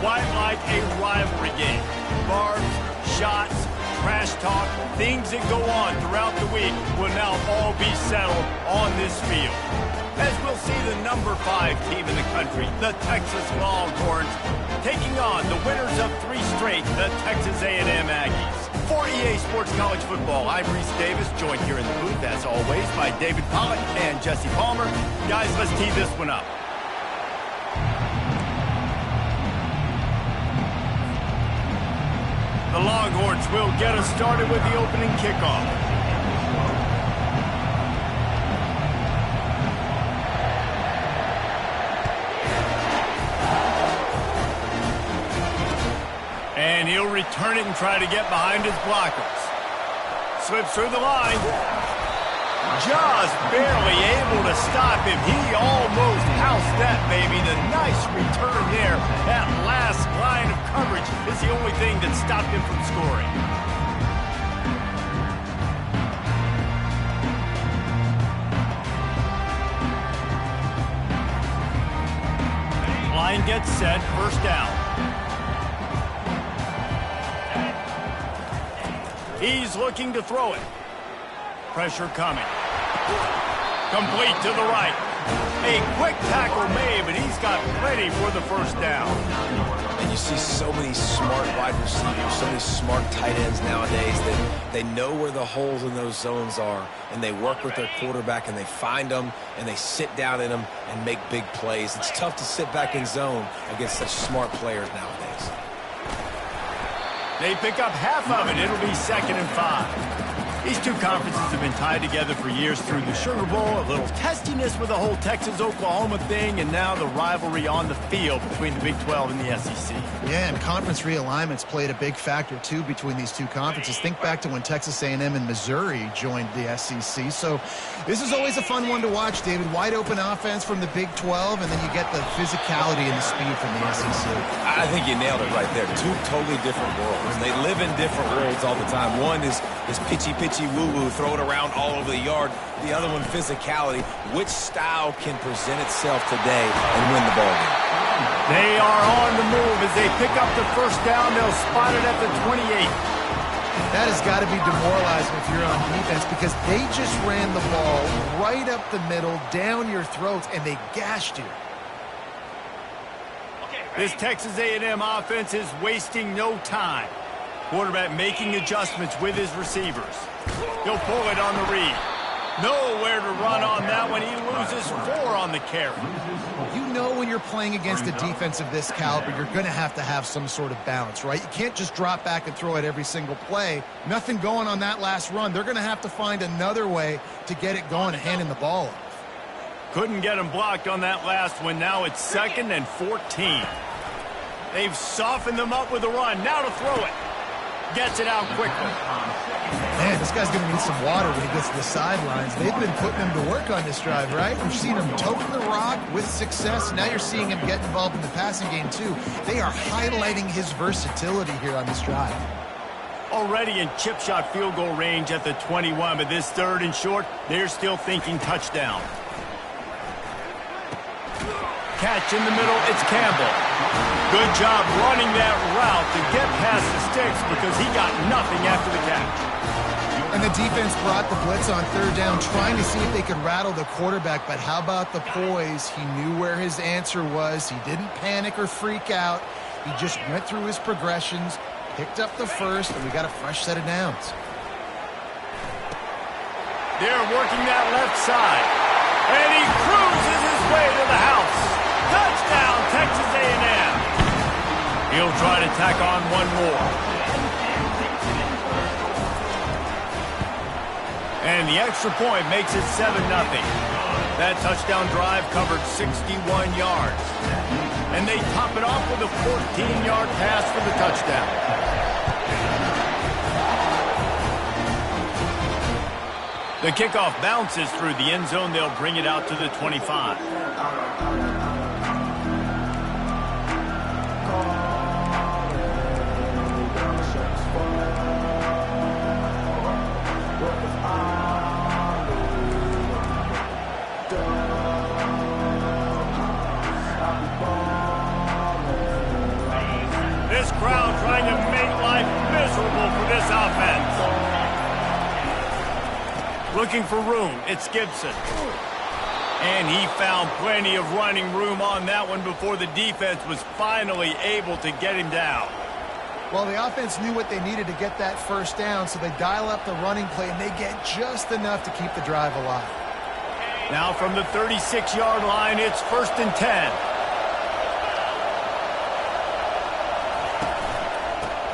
quite like a rivalry game. Barbs, shots, trash talk, things that go on throughout the week will now all be settled on this field. As we'll see the number 5 team in the country, the Texas Longhorns, taking on the winners of 3 straight, the Texas A&M Aggies. For EA Sports College Football, I'm Reese Davis, joined here in the booth, as always, by David Pollack and Jesse Palmer. Guys, let's tee this one up. The Longhorns will get us started with the opening kickoff. And he'll return it and try to get behind his blockers. Slips through the line. Just barely able to stop him. He almost housed that, baby. The nice return there. That last line of coverage is the only thing that stopped him from scoring. Line gets set, first down. He's looking to throw it. Pressure coming. Complete to the right. A quick tackle made, but he's got plenty for the first down. And you see so many smart wide receivers, so many smart tight ends nowadays that they know where the holes in those zones are, and they work with their quarterback, and they find them, and they sit down in them and make big plays. It's tough to sit back in zone against such smart players nowadays. They pick up half of it. It'll be 2nd and 5. These two conferences have been tied together for years through the Sugar Bowl, a little testiness with the whole Texas-Oklahoma thing, and now the rivalry on the field between the Big 12 and the SEC. Yeah, and conference realignments played a big factor, too, between these two conferences. Think back to when Texas A&M and Missouri joined the SEC. So this is always a fun one to watch, David. Wide open offense from the Big 12, and then you get the physicality and the speed from the SEC. I think you nailed it right there. Two totally different worlds. They live in different worlds all the time. One is pitchy woo-woo, throw it around all over the yard. The other one, physicality. Which style can present itself today and win the ball game? They are on the move as they pick up the first down. They'll spot it at the 28. That has got to be demoralizing if you're on defense, because they just ran the ball right up the middle, down your throats, and they gashed you. This Texas A&M offense is wasting no time. Quarterback making adjustments with his receivers. He'll pull it on the read. Nowhere to run on that one. He loses 4 on the carry. You know when you're playing against a defense of this caliber, you're going to have some sort of balance, right? You can't just drop back and throw it every single play. Nothing going on that last run. They're going to have to find another way to get it going and handing the ball off. Couldn't get him blocked on that last one. Now it's 2nd and 14. They've softened them up with a run. Now to throw it. Gets it out quickly. Man, this guy's going to need some water when he gets to the sidelines. They've been putting him to work on this drive, right? We've seen him toting the rock with success. Now you're seeing him get involved in the passing game, too. They are highlighting his versatility here on this drive. Already in chip shot field goal range at the 21, but this 3rd and short, they're still thinking touchdown. Catch in the middle, it's Campbell. Good job running that route to get past the sticks because he got nothing after the catch. And the defense brought the blitz on 3rd down, trying to see if they could rattle the quarterback, but how about the poise? He knew where his answer was. He didn't panic or freak out. He just went through his progressions, picked up the first, and we got a fresh set of downs. They're working that left side, and he cruises his way to the house. Touchdown, Texas A&M. He'll try to tack on one more. And the extra point makes it 7-0. That touchdown drive covered 61 yards. And they top it off with a 14-yard pass for the touchdown. The kickoff bounces through the end zone. They'll bring it out to the 25. This crowd trying to make life miserable for this offense. Looking for room, it's Gibson. And he found plenty of running room on that one before the defense was finally able to get him down. Well, the offense knew what they needed to get that first down, so they dial up the running play, and they get just enough to keep the drive alive. Now from the 36-yard line, it's 1st and 10.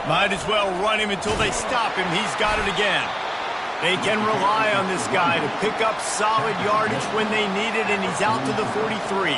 Might as well run him until they stop him. He's got it again. They can rely on this guy to pick up solid yardage when they need it, and he's out to the 43.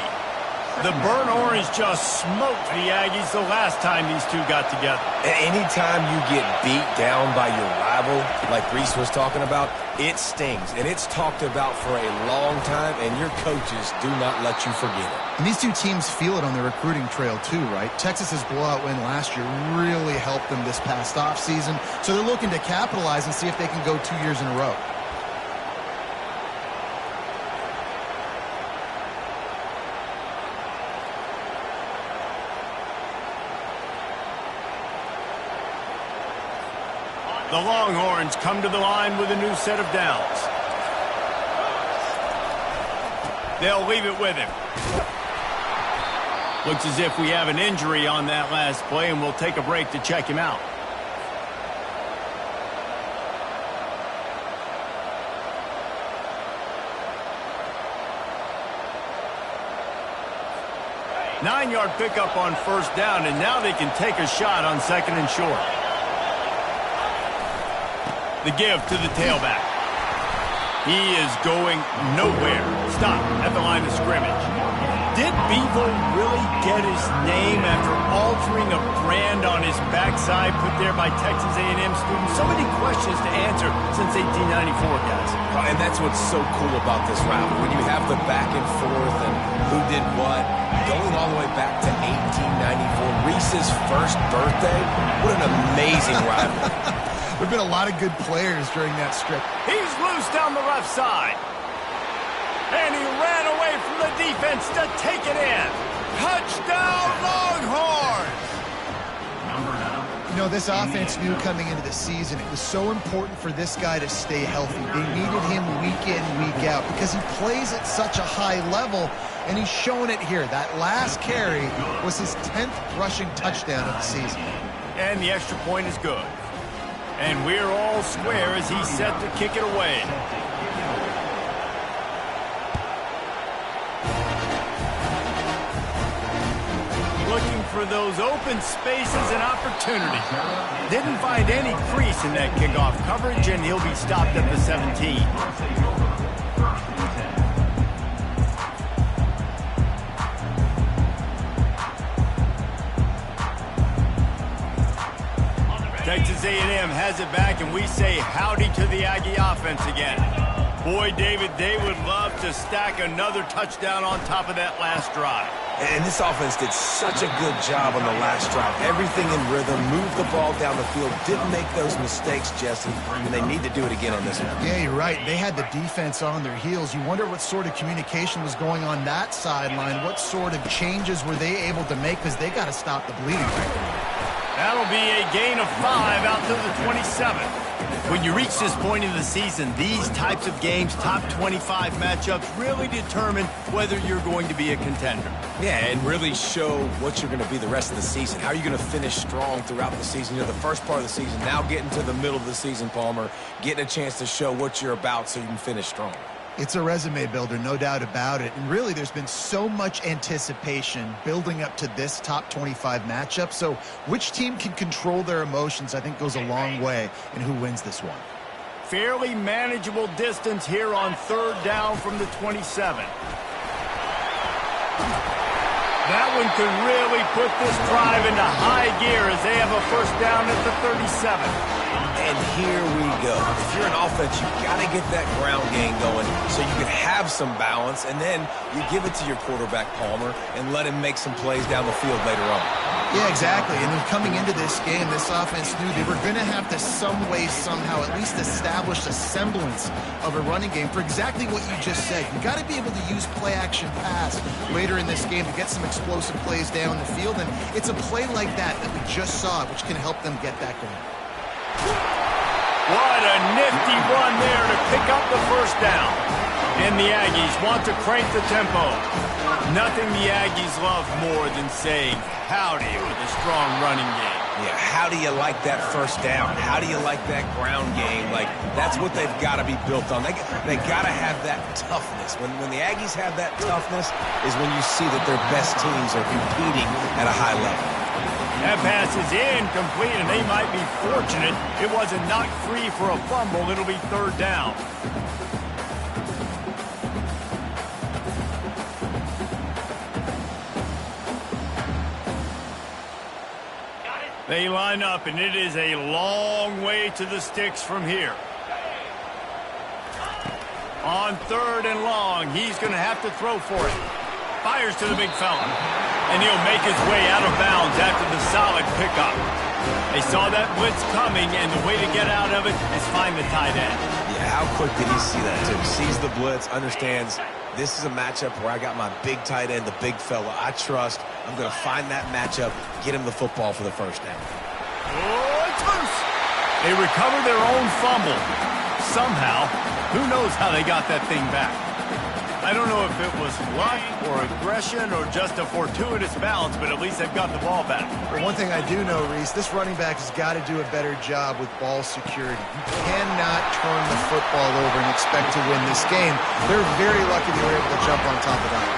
The burnt orange just smoked the Aggies the last time these two got together. Anytime you get beat down by your rival, like Reese was talking about, it stings. And it's talked about for a long time, and your coaches do not let you forget it. And these two teams feel it on the recruiting trail too, right? Texas's blowout win last year really helped them this past offseason, so they're looking to capitalize and see if they can go 2 years in a row. The Longhorns come to the line with a new set of downs. They'll leave it with him. Looks as if we have an injury on that last play, and we'll take a break to check him out. Nine-yard pickup on 1st down, and now they can take a shot on 2nd and short. The give to the tailback. He is going nowhere. Stop at the line of scrimmage. Did Bevo really get his name after altering a brand on his backside put there by Texas A&M students? So many questions to answer since 1894, guys. And that's what's so cool about this rivalry. When you have the back and forth and who did what, going all the way back to 1894, Reese's first birthday, what an amazing rivalry. There have been a lot of good players during that strip. He's loose down the left side. And he ran away from the defense to take it in. Touchdown, Longhorns! You know, this offense knew coming into the season it was so important for this guy to stay healthy. They needed him week in, week out because he plays at such a high level, and he's shown it here. That last carry was his 10th rushing touchdown of the season. And the extra point is good. And we're all square as he's set to kick it away. Looking for those open spaces and opportunities. Didn't find any crease in that kickoff coverage, and he'll be stopped at the 17. Texas A&M has it back, and we say howdy to the Aggie offense again. Boy, David, they would love to stack another touchdown on top of that last drive. And this offense did such a good job on the last drive. Everything in rhythm, moved the ball down the field, didn't make those mistakes, Jesse, and they need to do it again on this one. Yeah, you're right. They had the defense on their heels. You wonder what sort of communication was going on that sideline. What sort of changes were they able to make, because they got to stop the bleeding right now. That'll be a gain of 5 out to the 27. When you reach this point in the season, these types of games, top 25 matchups, really determine whether you're going to be a contender. Yeah, and really show what you're going to be the rest of the season. How are you going to finish strong throughout the season? You know, the first part of the season, now getting to the middle of the season, Palmer, getting a chance to show what you're about so you can finish strong. It's a resume builder, no doubt about it. And really, there's been so much anticipation building up to this top 25 matchup. So which team can control their emotions, I think, goes a long way in who wins this one. Fairly manageable distance here on 3rd down from the 27. That one could really put this drive into high gear as they have a 1st down at the 37. And here we go. If you're an offense, you've got to get that ground game going so you can have some balance, and then you give it to your quarterback, Palmer, and let him make some plays down the field later on. Yeah, exactly. And then coming into this game, this offense knew they were going to have to some way, somehow, at least establish a semblance of a running game for exactly what you just said. You got to be able to use play-action pass later in this game to get some explosive plays down the field. And it's a play like that we just saw, which can help them get that going. What a nifty run there to pick up the first down. And the Aggies want to crank the tempo. Nothing the Aggies love more than saying howdy with a strong running game. Yeah, how do you like that first down? How do you like that ground game? Like, that's what they've got to be built on. They got to have that toughness. When the Aggies have that toughness is when you see that their best teams are competing at a high level. That pass is incomplete, and they might be fortunate it wasn't knocked free for a fumble. It'll be third down. They line up, and it is a long way to the sticks from here. On third and long, he's going to have to throw for it. Fires to the big fella. And he'll make his way out of bounds after the solid pickup. They saw that blitz coming, and the way to get out of it is find the tight end. Yeah, how quick did he see that, too? He sees the blitz, understands this is a matchup where I got my big tight end, the big fella I trust. I'm going to find that matchup, get him the football for the first down. Oh, it's loose. They recover their own fumble. Somehow, who knows how they got that thing back. I don't know if it was luck or aggression or just a fortuitous bounce, but at least they've got the ball back. Well, one thing I do know, Reese, this running back has got to do a better job with ball security. You cannot turn the football over and expect to win this game. They're very lucky they were able to jump on top of that.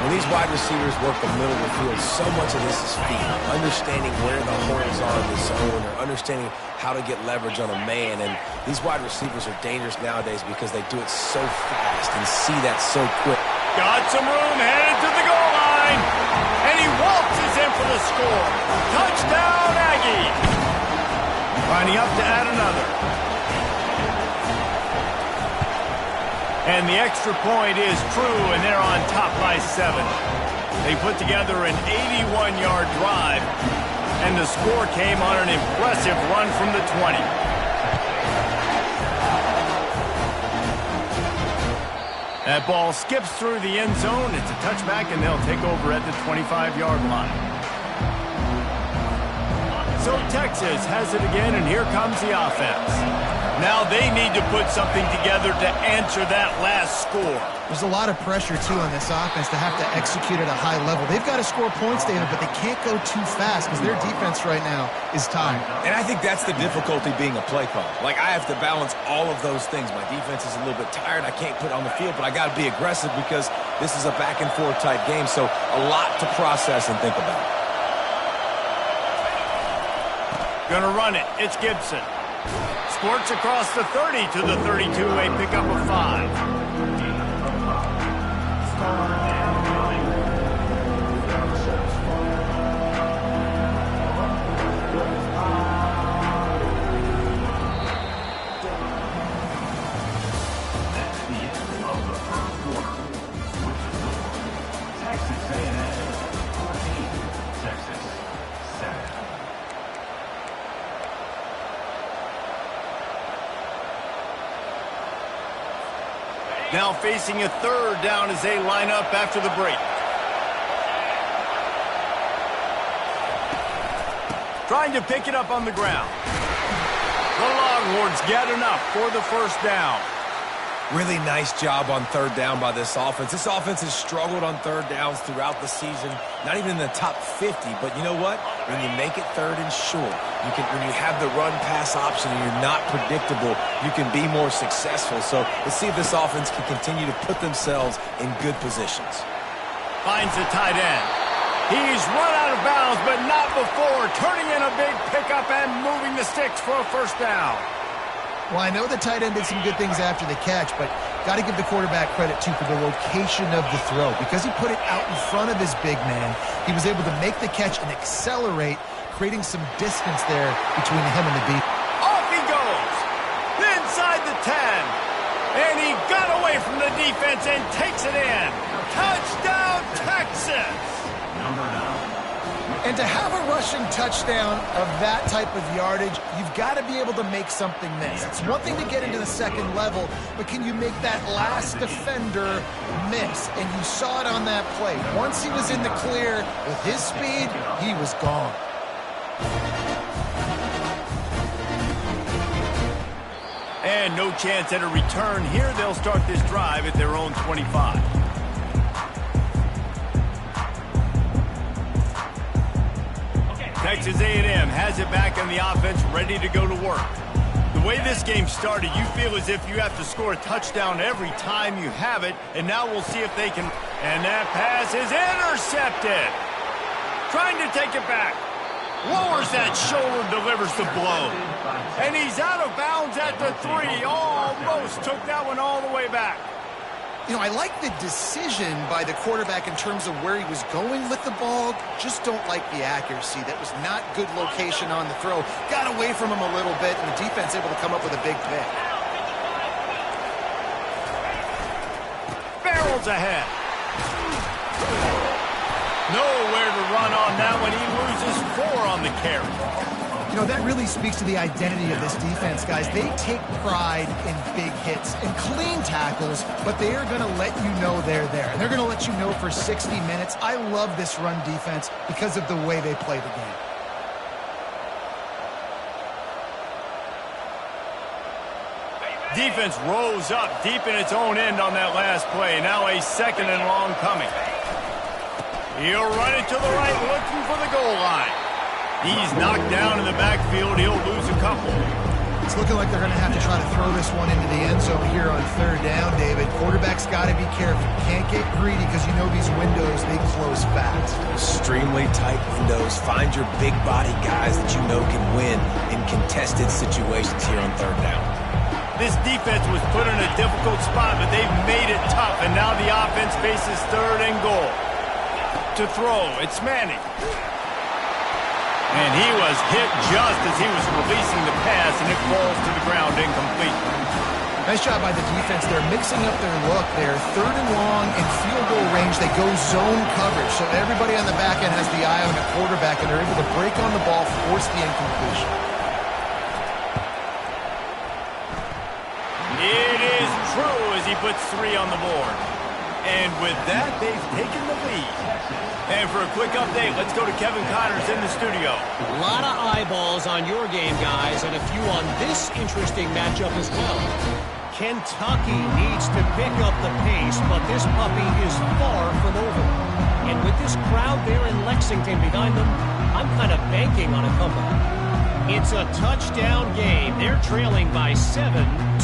When these wide receivers work the middle of the field, so much of this is feet, understanding where the holes are in the zone or understanding how to get leverage on a man. And these wide receivers are dangerous nowadays because they do it so fast and see that so quick. Got some room, headed to the goal line, and he waltzes in for the score. Touchdown, Aggie. Lining up to add another. And the extra point is true, and they're on top by 7. They put together an 81-yard drive, and the score came on an impressive run from the 20. That ball skips through the end zone. It's a touchback, and they'll take over at the 25-yard line. So Texas has it again, and here comes the offense. Now they need to put something together to answer that last score. There's a lot of pressure, too, on this offense to have to execute at a high level. They've got to score points, David, but they can't go too fast because their defense right now is tired. And I think that's the difficulty being a play caller. Like, I have to balance all of those things. My defense is a little bit tired. I can't put it on the field, but I got to be aggressive because this is a back-and-forth type game, so a lot to process and think about. Gonna run it. It's Gibson. Squirts across the 30 to the 32-way pickup of 5. Now facing a third down as they line up after the break. Trying to pick it up on the ground. The Longhorns get enough for the first down. Really nice job on third down by this offense. This offense has struggled on third downs throughout the season. Not even in the top 50, but you know what? When you make it third and short, when you have the run-pass option and you're not predictable, you can be more successful. So let's see if this offense can continue to put themselves in good positions. Finds the tight end. He's run out of bounds, but not before turning in a big pickup and moving the sticks for a first down. Well, I know the tight end did some good things after the catch, but got to give the quarterback credit, too, for the location of the throw. Because he put it out in front of his big man, he was able to make the catch and accelerate, creating some distance there between him and the beat. Off he goes, inside the 10. And he got away from the defense and takes it in. Touchdown, Texas! And And to have a rushing touchdown of that type of yardage, you've got to be able to make something miss. It's one thing to get into the second level, but can you make that last defender miss? And you saw it on that play. Once he was in the clear with his speed, he was gone. And no chance at a return here. They'll start this drive at their own 25. Texas A&M has it back on the offense, ready to go to work. The way this game started, you feel as if you have to score a touchdown every time you have it, and now we'll see if they can. And that pass is intercepted. Trying to take it back. Lowers that shoulder, delivers the blow. And he's out of bounds at the 3. Almost took that one all the way back. You know, I like the decision by the quarterback in terms of where he was going with the ball. Just don't like the accuracy. That was not good location on the throw. Got away from him a little bit, and the defense able to come up with a big pick. Barrels ahead. Nowhere to run on that one. He loses 4 on the carry. You know, that really speaks to the identity of this defense, guys. They take pride in big hits and clean tackles, but they are going to let you know they're there. And they're going to let you know for 60 minutes. I love this run defense because of the way they play the game. Defense rose up deep in its own end on that last play. Now a second and long coming. He'll run it to the right, looking for the goal line. He's knocked down in the backfield. He'll lose a couple. It's looking like they're going to have to try to throw this one into the end zone here on third down, David. Quarterback's got to be careful. Can't get greedy because you know these windows, they close fast. Extremely tight windows. Find your big body guys that you know can win in contested situations here on third down. This defense was put in a difficult spot, but they've made it tough, and now the offense faces third and goal. To throw, it's Manning. And he was hit just as he was releasing the pass, and it falls to the ground incomplete. Nice job by the defense. They're mixing up their look there. Third and long in field goal range. They go zone coverage. So everybody on the back end has the eye on the quarterback, and they're able to break on the ball, force the incompletion. It is true as he puts 3 on the board. And with that, they've taken the lead. And for a quick update, let's go to Kevin Connors in the studio. A lot of eyeballs on your game, guys, and a few on this interesting matchup as well. Kentucky needs to pick up the pace, but this puppy is far from over. And with this crowd there in Lexington behind them, I'm kind of banking on a comeback. It's a touchdown game. They're trailing by 7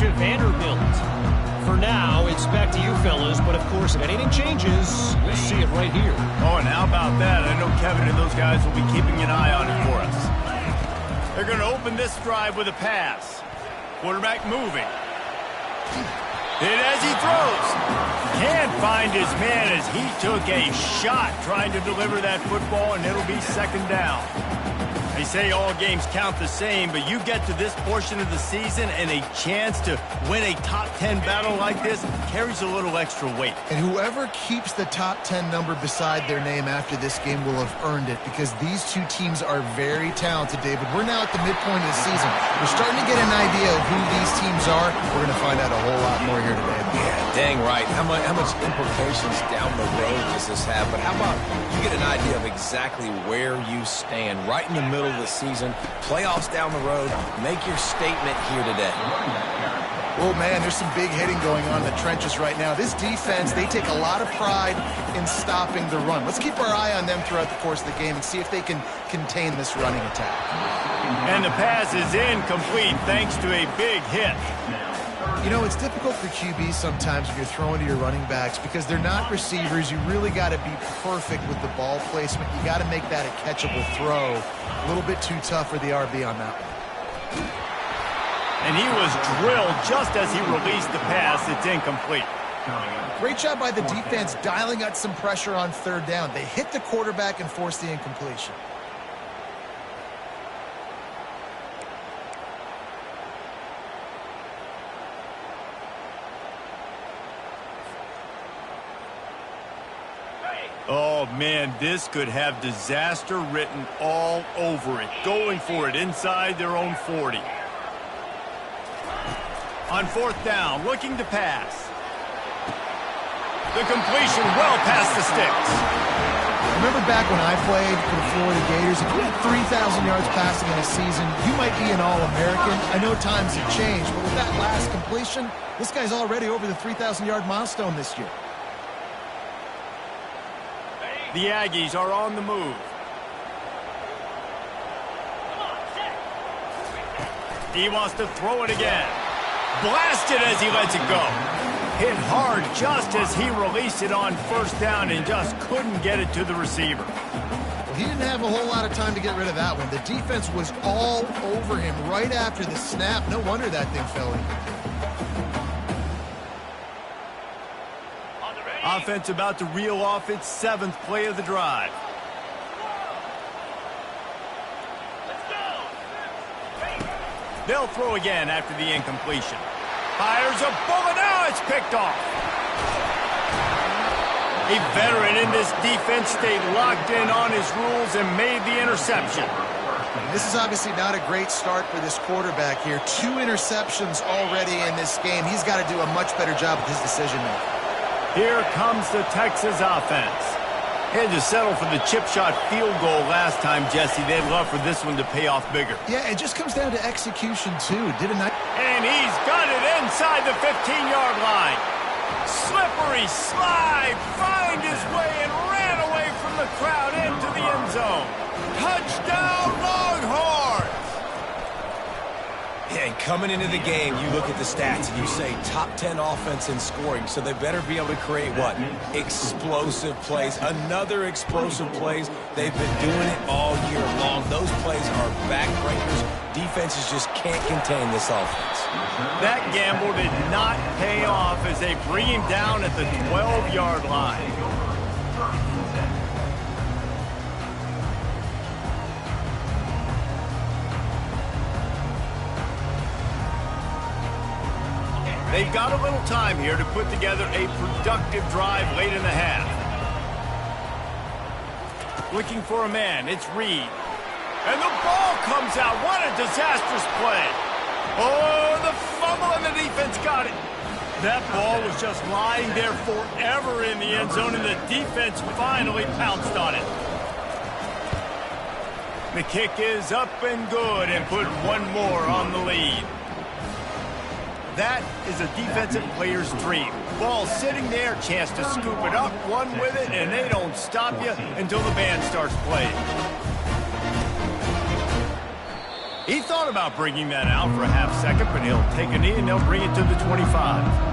to Vanderbilt. For now, it's back to you fellas, but of course, if anything changes, we'll see it right here. Oh, and how about that? I know Kevin and those guys will be keeping an eye on it for us. They're going to open this drive with a pass. Quarterback moving. Hit as he throws. Can't find his man as he took a shot trying to deliver that football, and it'll be second down. They say all games count the same, but you get to this portion of the season and a chance to win a top 10 battle like this carries a little extra weight. And whoever keeps the top 10 number beside their name after this game will have earned it, because these two teams are very talented, David. We're now at the midpoint of the season. We're starting to get an idea of who these teams are. We're going to find out a whole lot more here today. Yeah, dang right. How much implications down the road does this have? But how about you get an idea of exactly where you stand right in the middle of the season, playoffs down the road, make your statement here today. Oh, man, there's some big hitting going on in the trenches right now. This defense, they take a lot of pride in stopping the run. Let's keep our eye on them throughout the course of the game and see if they can contain this running attack. And the pass is incomplete thanks to a big hit. You know, it's difficult for QBs sometimes when you're throwing to your running backs because they're not receivers. You really got to be perfect with the ball placement. You got to make that a catchable throw. A little bit too tough for the RB on that one. And he was drilled just as he released the pass. It's incomplete. Great job by the defense dialing out some pressure on third down. They hit the quarterback and forced the incompletion. Oh, Oh, man, this could have disaster written all over it. Going for it inside their own 40. On fourth down, looking to pass. The completion well past the sticks. Remember back when I played for the Florida Gators, if you had 3,000 yards passing in a season, you might be an All-American. I know times have changed, but with that last completion, this guy's already over the 3,000-yard milestone this year. The Aggies are on the move. He wants to throw it again. Blasted as he lets it go. Hit hard just as he released it on first down and just couldn't get it to the receiver. Well, he didn't have a whole lot of time to get rid of that one. The defense was all over him right after the snap. No wonder that thing fell in. Offense about to reel off its 7th play of the drive. They'll throw again after the incompletion. Fires a bullet. Now it's picked off. A veteran in this defense stayed locked in on his rules and made the interception. This is obviously not a great start for this quarterback here. 2 interceptions already in this game. He's got to do a much better job with his decision-making. Here comes the Texas offense. Had to settle for the chip shot field goal last time, Jesse. They'd love for this one to pay off bigger. Yeah, it just comes down to execution, too. And he's got it inside the 15-yard line. Slippery slide, find his way and ran away from the crowd into the end zone. Touchdown, Longhorns! Yeah, and coming into the game, you look at the stats and you say top 10 offense in scoring, so they better be able to create what? Explosive plays. Another explosive plays. They've been doing it all year long. Those plays are backbreakers. Defenses just can't contain this offense. That gamble did not pay off as they bring him down at the 12-yard line. They've got a little time here to put together a productive drive late in the half. Looking for a man, it's Reed. And the ball comes out. What a disastrous play. Oh, the fumble and the defense got it. That ball was just lying there forever in the end zone, and the defense finally pounced on it. The kick is up and good and put one more on the lead. That is a defensive player's dream. Ball sitting there, chance to scoop it up, one with it, and they don't stop you until the band starts playing. He thought about bringing that out for a half second, but he'll take a knee and they'll bring it to the 25.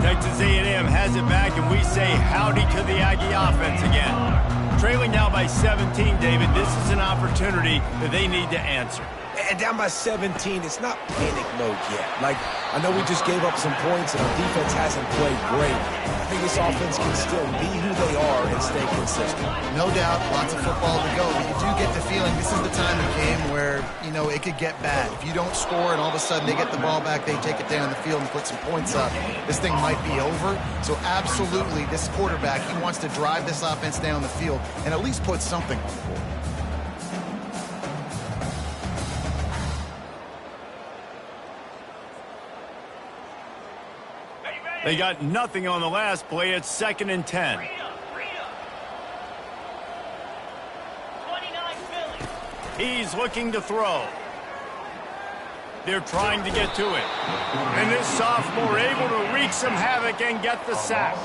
Texas A&M has it back, and we say howdy to the Aggie offense again. Trailing now by 17, David, this is an opportunity that they need to answer. And down by 17, it's not panic mode yet. Like, I know we just gave up some points and our defense hasn't played great. I think this offense can still be who they are and stay consistent. No doubt, lots of football to go, but you do get the feeling this is the time of game where, you know, it could get bad. If you don't score and all of a sudden they get the ball back, they take it down the field and put some points up, this thing might be over. So absolutely, this quarterback, he wants to drive this offense down the field and at least put something on the board. They got nothing on the last play. It's 2nd and 10. He's looking to throw. They're trying to get to it. And this sophomore able to wreak some havoc and get the sack.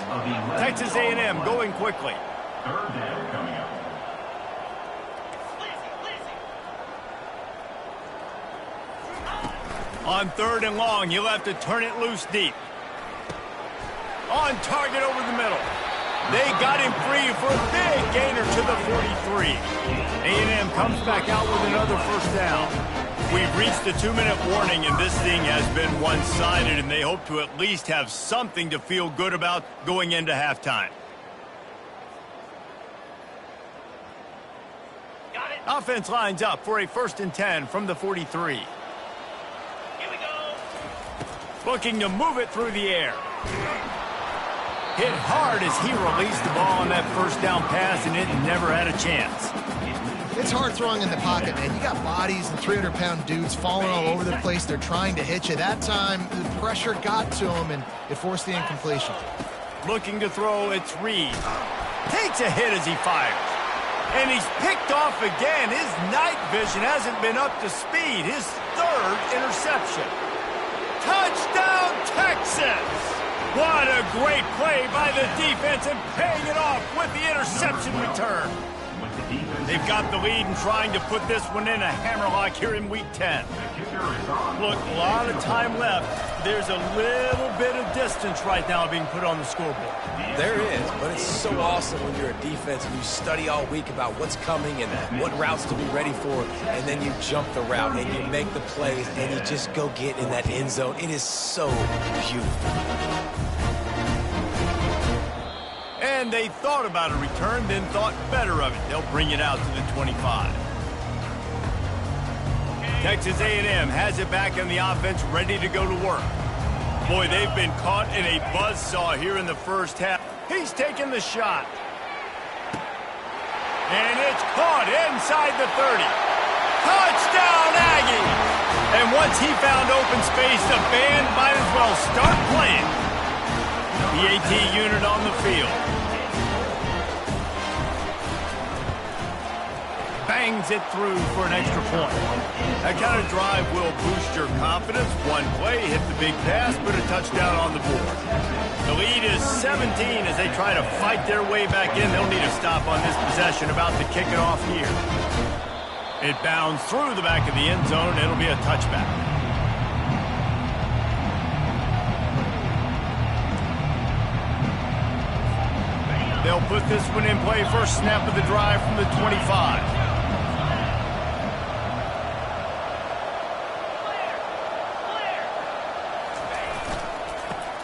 Texas A&M going quickly. On 3rd and long, he'll have to turn it loose deep. On target over the middle. They got him free for a big gainer to the 43. A&M comes back out with another first down. We've reached the 2-minute warning, and this thing has been one-sided, and they hope to at least have something to feel good about going into halftime. Got it. Offense lines up for a 1st and 10 from the 43. Here we go. Looking to move it through the air. Hit hard as he released the ball on that 1st down pass, and it never had a chance. It's hard throwing in the pocket, man. You got bodies and 300-pound dudes falling all over the place. They're trying to hit you. That time, the pressure got to him, and it forced the incompletion. Looking to throw, it's Reed. Takes a hit as he fires. And he's picked off again. His night vision hasn't been up to speed. His 3rd interception. Touchdown, Texas! What a great play by the defense and paying it off with the interception return. They've got the lead and trying to put this one in a hammerlock here in Week 10. Look, a lot of time left. There's a little bit of distance right now being put on the scoreboard. There is, but it's so awesome when you're a defense and you study all week about what's coming and what routes to be ready for, and then you jump the route and you make the plays and you just go get in that end zone. It is so beautiful. And they thought about a return, then thought better of it. They'll bring it out to the 25. Texas A&M has it back in the offense, ready to go to work. Boy, they've been caught in a buzzsaw here in the 1st half. He's taking the shot. And it's caught inside the 30. Touchdown, Aggie! And once he found open space, the band might as well start playing. PAT unit on the field. Bangs it through for an extra point. That kind of drive will boost your confidence. One play, hit the big pass, put a touchdown on the board. The lead is 17 as they try to fight their way back in. They'll need a stop on this possession, about to kick it off here. It bounds through the back of the end zone. It'll be a touchback. They'll put this one in play. First snap of the drive from the 25.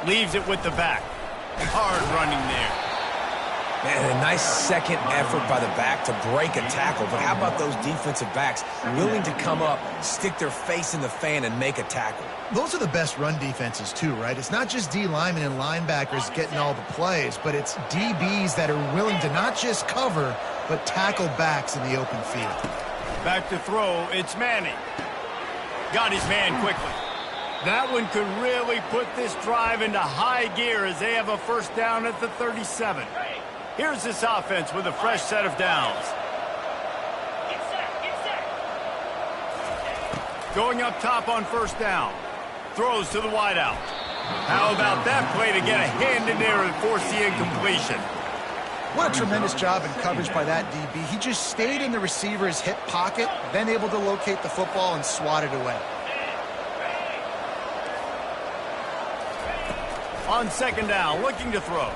Leaves it with the back. Hard running there. Man, a nice second effort by the back to break a tackle. But how about those defensive backs willing to come up, stick their face in the fan, and make a tackle? Those are the best run defenses, too, right? It's not just D linemen and linebackers getting all the plays, but it's DBs that are willing to not just cover, but tackle backs in the open field. Back to throw, it's Manning. Got his man quickly. That one could really put this drive into high gear as they have a 1st down at the 37. Here's this offense with a fresh set of downs. Going up top on 1st down. Throws to the wideout. How about that play to get a hand in there and force the incompletion? What a tremendous job in coverage by that DB. He just stayed in the receiver's hip pocket, then able to locate the football and swat it away. On 2nd down, looking to throw.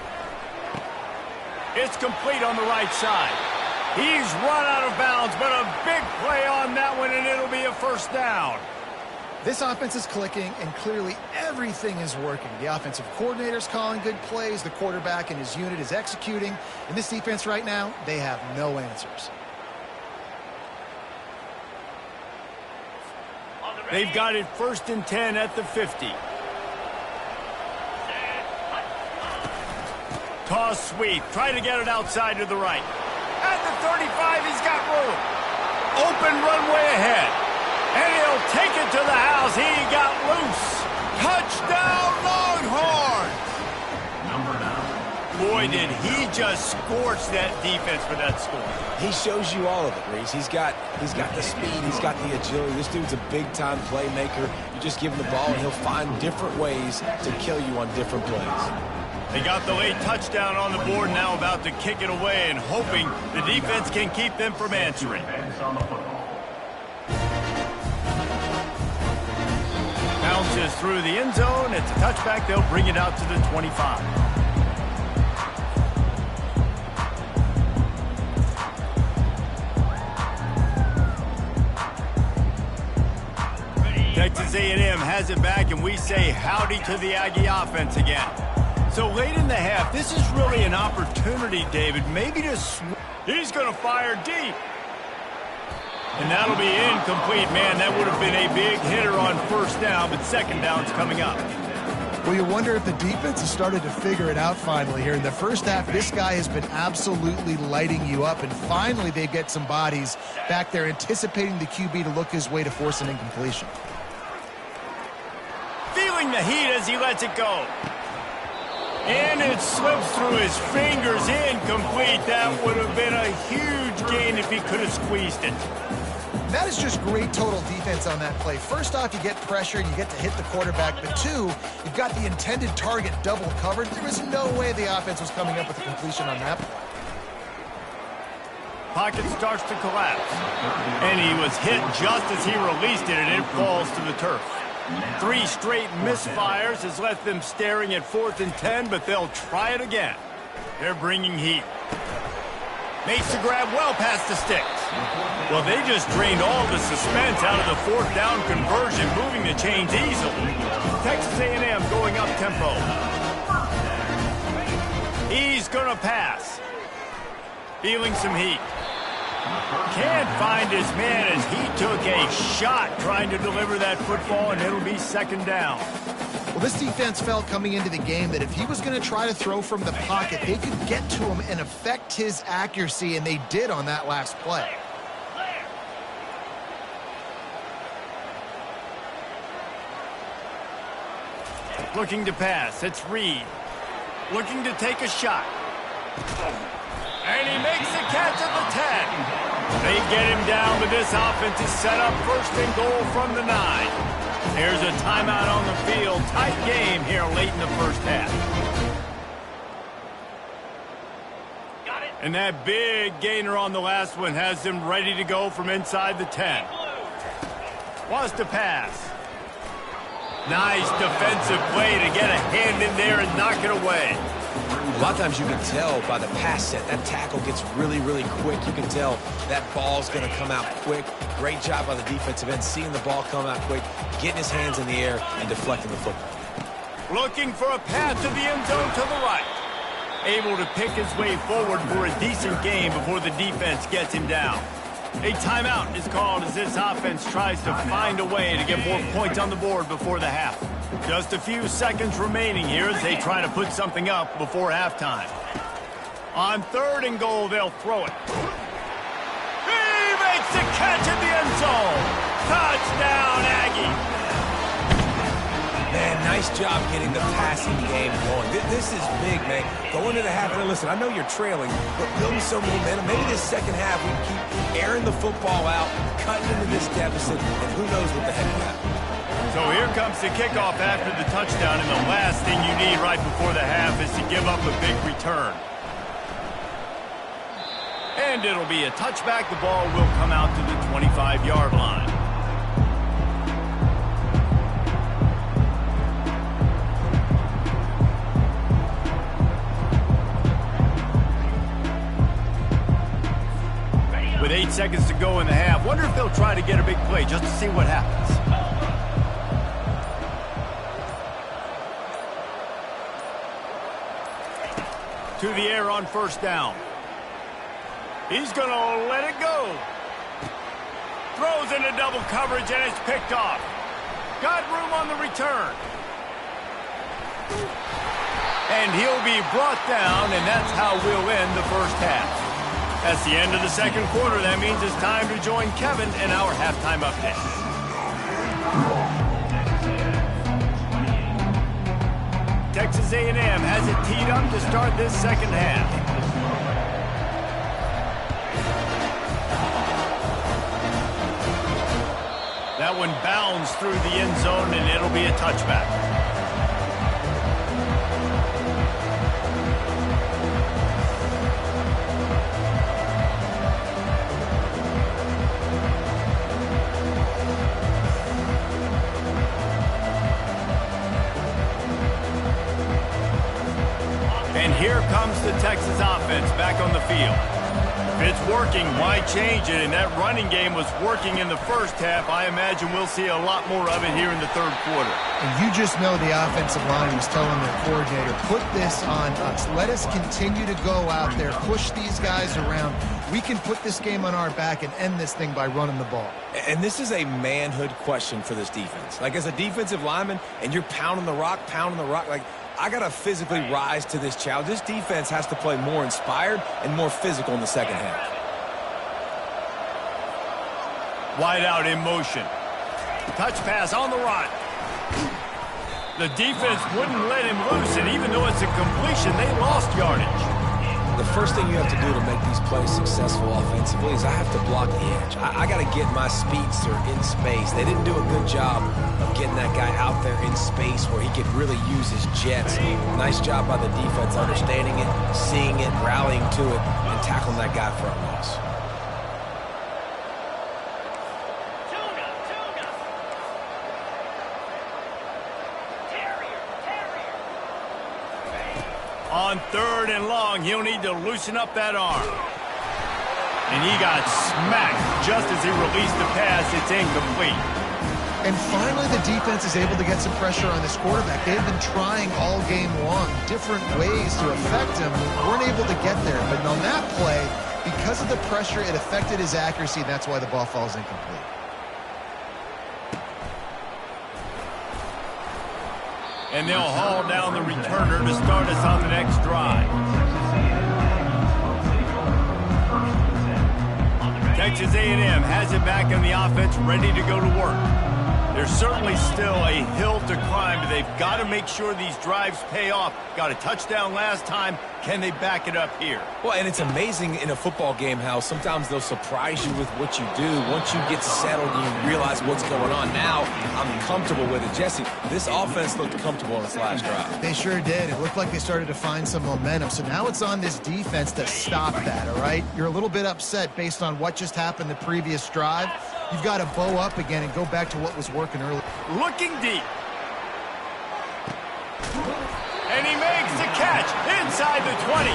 It's complete on the right side. He's run out of bounds, but a big play on that one, and it'll be a 1st down. This offense is clicking, and clearly everything is working. The offensive coordinator's calling good plays. The quarterback and his unit is executing. And this defense right now, they have no answers. They've got it 1st and 10 at the 50. Toss sweep. Try to get it outside to the right. At the 35, he's got room. Open runway ahead. And he'll take it to the house. He got loose. Touchdown, Longhorn! Boy, did he just scorch that defense for that score. He shows you all of it, Reese. He's got the speed. He's got the agility. This dude's a big-time playmaker. You just give him the ball, and he'll find different ways to kill you on different plays. They got the late touchdown on the board, now about to kick it away and hoping the defense can keep them from answering. Bounces through the end zone. It's a touchback. They'll bring it out to the 25. Texas A&M has it back, and we say howdy to the Aggie offense again. So late in the half, this is really an opportunity, David, maybe to he's going to fire deep. And that'll be incomplete. Man, that would have been a big hitter on first down, but second down's coming up. Well, you wonder if the defense has started to figure it out finally here. In the first half, this guy has been absolutely lighting you up, and finally they get some bodies back there anticipating the QB to look his way to force an incompletion. Feeling the heat as he lets it go. And it slips through his fingers, incomplete. That would have been a huge gain if he could have squeezed it. That is just great total defense on that play. First off, you get pressure and you get to hit the quarterback, but two, you've got the intended target double covered. There was no way the offense was coming up with a completion on that play. Pocket starts to collapse, and he was hit just as he released it, and it falls to the turf. 3 straight misfires has left them staring at 4th and 10, but they'll try it again. They're bringing heat. Makes the grab well past the sticks. Well, they just drained all the suspense out of the 4th down conversion, moving the chains easily. Texas A&M going up tempo. He's going to pass. Feeling some heat. Can't find his man as he took a shot trying to deliver that football, and it'll be second down. Well, this defense felt coming into the game that if he was going to try to throw from the pocket, they could get to him and affect his accuracy, and they did on that last play. Looking to pass. It's Reed. Looking to take a shot. And he makes the catch at the 10. They get him down, but this offense is set up 1st and goal from the 9. Here's a timeout on the field. Tight game here late in the first half. Got it. And that big gainer on the last one has them ready to go from inside the 10. Wants to pass. Nice defensive play to get a hand in there and knock it away. A lot of times you can tell by the pass set, that tackle gets really, really quick. You can tell that ball's going to come out quick. Great job by the defensive end, seeing the ball come out quick, getting his hands in the air, and deflecting the football. Looking for a path to the end zone to the right. Able to pick his way forward for a decent game before the defense gets him down. A timeout is called as this offense tries to find a way to get more points on the board before the half. Just a few seconds remaining here as they try to put something up before halftime. On 3rd and goal, they'll throw it. He makes the catch in the end zone. Touchdown, Aggie. Man, nice job getting the passing game going. This is big, man. Going into the half, and listen, I know you're trailing, but building some momentum. Maybe this second half we keep airing the football out, cutting into this deficit, and who knows what the heck will happen. So here comes the kickoff after the touchdown, and the last thing you need right before the half is to give up a big return. And it'll be a touchback. The ball will come out to the 25-yard line. With 8 seconds to go in the half, wonder if they'll try to get a big play just to see what happens. To the air on 1st down. He's going to let it go. Throws into double coverage, and it's picked off. Got room on the return. And he'll be brought down, and that's how we'll end the first half. That's the end of the second quarter. That means it's time to join Kevin in our halftime update. Texas A&M has it teed up to start this second half. That one bounds through the end zone, and it'll be a touchback. And here comes the Texas offense back on the field. If it's working, why change it? And that running game was working in the first half. I imagine we'll see a lot more of it here in the third quarter. And you just know the offensive line was telling their coordinator, put this on us. Let us continue to go out there, push these guys around. we can put this game on our back and end this thing by running the ball. And this is a manhood question for this defense. Like, as a defensive lineman, and you're pounding the rock, like, I got to physically rise to this challenge. This defense has to play more inspired and more physical in the second half. Wide out in motion. Touch pass on the run. The defense wouldn't let him loose, and even though it's a completion, they lost yardage. The first thing you have to do to make these plays successful offensively is I have to block the edge. I got to get my speedster in space. They didn't do a good job of getting that guy out there in space where he could really use his jets. Nice job by the defense understanding it, seeing it, rallying to it, and tackling that guy for a loss. On 3rd and long, he'll need to loosen up that arm. And he got smacked just as he released the pass. It's incomplete. And finally, the defense is able to get some pressure on this quarterback. They've been trying all game long, different ways to affect him. Weren't able to get there. But on that play, because of the pressure, it affected his accuracy, and that's why the ball falls incomplete. And they'll haul down the returner to start us on the next drive. Texas A&M has it back in the offense, ready to go to work. There's certainly still a hill to climb, but they've got to make sure these drives pay off. Got a touchdown last time. Can they back it up here? Well, and it's amazing in a football game how sometimes they'll surprise you with what you do. Once you get settled and you realize what's going on, now I'm comfortable with it. Jesse, this offense looked comfortable in its last drive. They sure did. It looked like they started to find some momentum. So now it's on this defense to stop that, all right? You're a little bit upset based on what just happened the previous drive. You've got to bow up again and go back to what was working earlier. Looking deep. And he makes the catch inside the 20.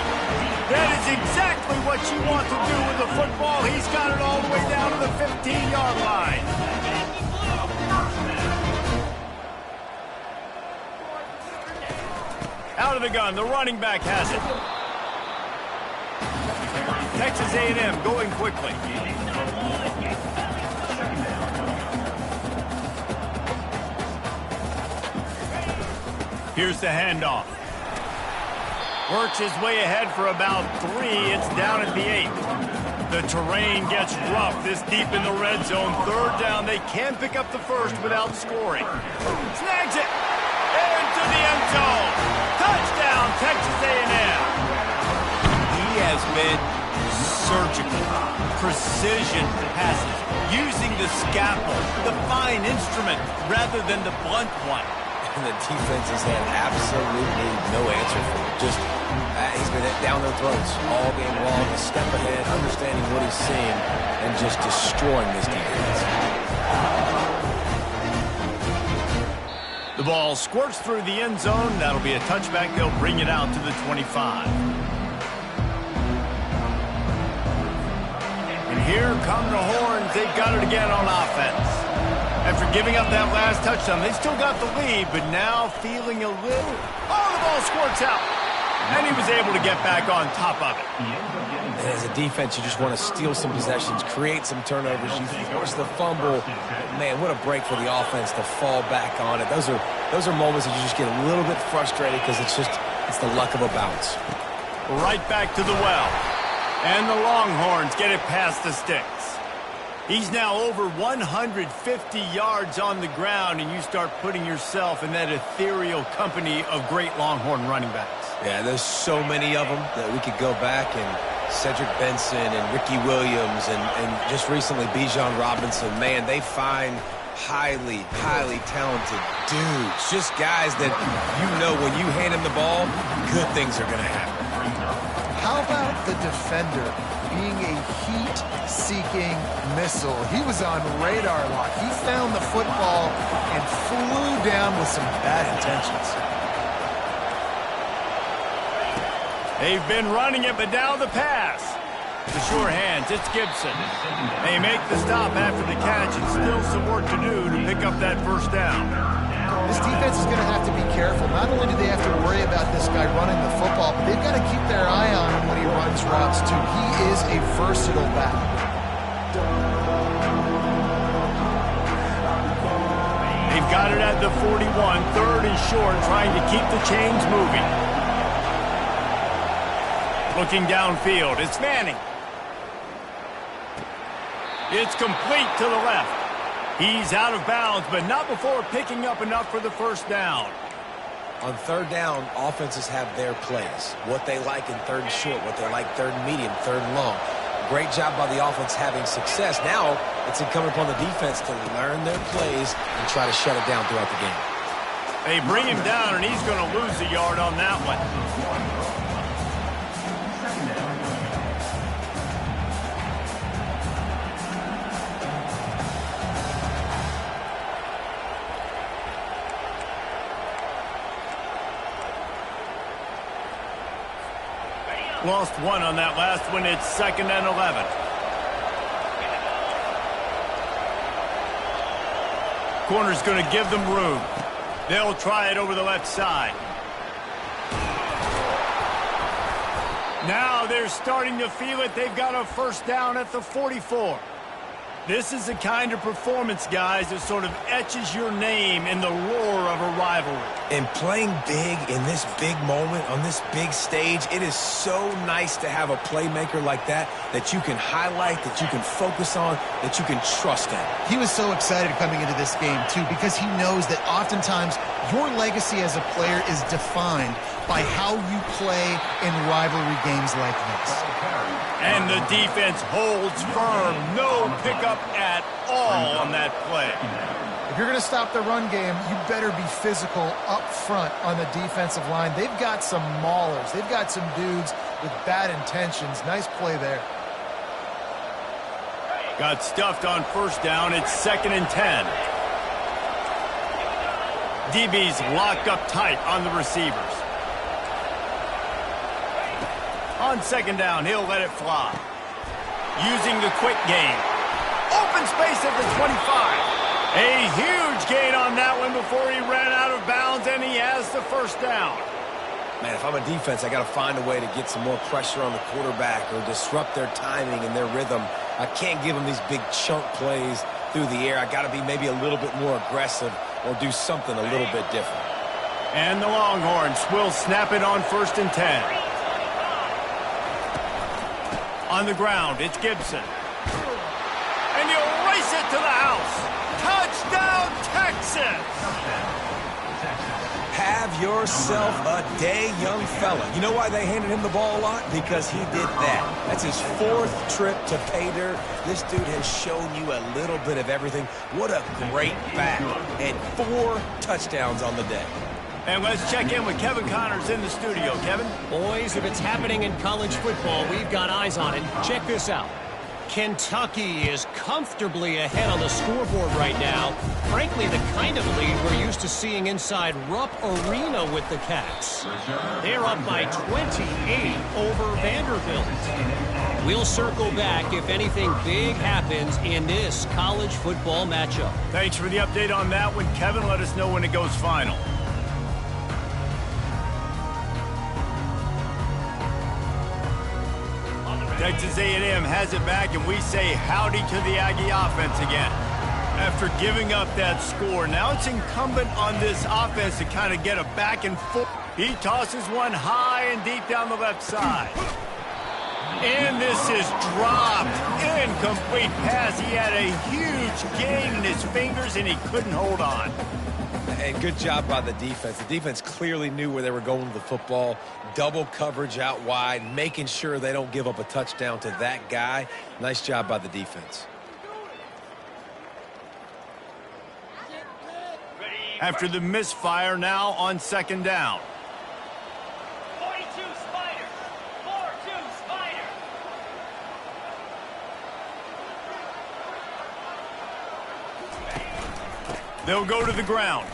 That is exactly what you want to do with the football. He's got it all the way down to the 15-yard line. Out of the gun, the running back has it. Texas A&M going quickly. Here's the handoff. Works his way ahead for about 3. It's down at the 8. The terrain gets rough this deep in the red zone. 3rd down. They can pick up the first without scoring. Snags it. Into the end zone. Touchdown, Texas A&M. He has been surgical. Precision passes. Using the scalpel, the fine instrument, rather than the blunt one. And the defense has had absolutely no answer for it. Just, he's been down their throats all game long, a step ahead, understanding what he's seeing, and just destroying this defense. The ball squirts through the end zone. That'll be a touchback. They'll bring it out to the 25. And here come the Horns. They've got it again on offense. After giving up that last touchdown, they still got the lead, but now feeling a little... Oh, the ball squirts out. And he was able to get back on top of it. And as a defense, you just want to steal some possessions, create some turnovers. You force the fumble. Man, what a break for the offense to fall back on it. Those are moments that you just get a little bit frustrated because it's the luck of a bounce. Right back to the well. And the Longhorns get it past the sticks. He's now over 150 yards on the ground, and you start putting yourself in that ethereal company of great Longhorn running backs. Yeah, there's so many of them that we could go back, and Cedric Benson and Ricky Williams and just recently Bijan Robinson. Man, they find highly, highly talented dudes. Just guys that you know when you hand them the ball, good things are going to happen. How about the defender being a heat-seeking missile? He was on radar lock. He found the football and flew down with some bad intentions. They've been running it, but now the pass. The sure hands, it's Gibson. They make the stop after the catch, and still some work to do to pick up that first down. This defense is going to have to be careful. Not only do they have to worry about this guy running the football, but they've got to keep their eye on him when he runs routes, too. He is a versatile back. They've got it at the 41, third and short, trying to keep the chains moving. Looking downfield, it's Manning. It's complete to the left. He's out of bounds, but not before picking up enough for the first down. On third down, offenses have their plays. What they like in third and short, what they like third and medium, third and long. Great job by the offense having success. Now it's incumbent upon the defense to learn their plays and try to shut it down throughout the game. They bring him down, and he's going to lose a yard on that one. Lost one on that last one. It's 2nd and 11. Corner's going to give them room. They'll try it over the left side. Now they're starting to feel it. They've got a first down at the 44. This is the kind of performance, guys, that sort of etches your name in the roar of a rivalry. And playing big in this big moment, on this big stage, it is so nice to have a playmaker like that you can highlight, that you can focus on, that you can trust in. He was so excited coming into this game, too, because he knows that oftentimes your legacy as a player is defined by how you play in rivalry games like this. And the defense holds firm. No pickup at all on that play. If you're going to stop the run game, you better be physical up front on the defensive line. They've got some maulers. They've got some dudes with bad intentions. Nice play there. Got stuffed on first down. It's 2nd and 10. DB's locked up tight on the receivers. On 2nd down, he'll let it fly. Using the quick game. Open space at the 25. A huge gain on that one before he ran out of bounds, and he has the first down. Man, if I'm a defense, I got to find a way to get some more pressure on the quarterback or disrupt their timing and their rhythm. I can't give them these big chunk plays through the air. I got to be maybe a little bit more aggressive or do something a little bit different. And the Longhorns will snap it on 1st and 10. On the ground, it's Gibson. And he'll race it to the house. Touchdown, Texas! Have yourself a day, young fella. You know why they handed him the ball a lot? Because he did that. That's his 4th trip to pay dirt. This dude has shown you a little bit of everything. What a great back. And 4 touchdowns on the day. And let's check in with Kevin Connors in the studio. Kevin? Boys, if it's happening in college football, we've got eyes on it. Check this out. Kentucky is comfortably ahead on the scoreboard right now. Frankly, the kind of lead we're used to seeing inside Rupp Arena with the Cats. They're up by 28 over Vanderbilt. We'll circle back if anything big happens in this college football matchup. Thanks for the update on that one, Kevin. Let us know when it goes final. Texas A&M has it back, and we say howdy to the Aggie offense again. After giving up that score, now it's incumbent on this offense to kind of get a back and forth. He tosses one high and deep down the left side. And this is dropped. Incomplete pass. He had a huge gain in his fingers, and he couldn't hold on. And good job by the defense. The defense clearly knew where they were going with the football. Double coverage out wide, making sure they don't give up a touchdown to that guy. Nice job by the defense. After the misfire, now on 2nd down. 42 Spider. 4-2 Spider. They'll go to the ground.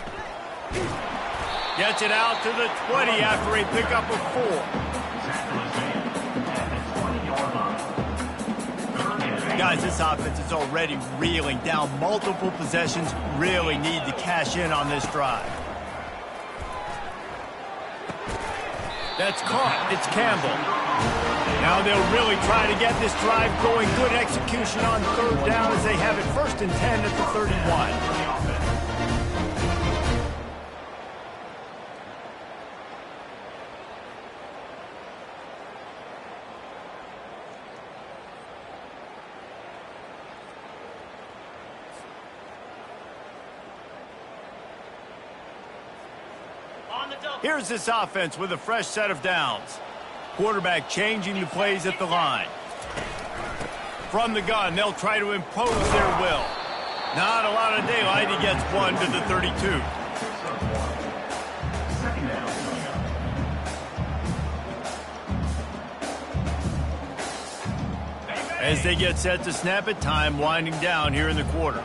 Gets it out to the 20 after a pickup of 4. Guys, this offense is already reeling down multiple possessions. Really need to cash in on this drive. That's caught. It's Campbell. Now they'll really try to get this drive going. Good execution on third down as they have it 1st and 10 at the 31. Here's this offense with a fresh set of downs. Quarterback changing the plays at the line. From the gun, they'll try to impose their will. Not a lot of daylight. He gets one to the 32. As they get set to snap it, time winding down here in the quarter.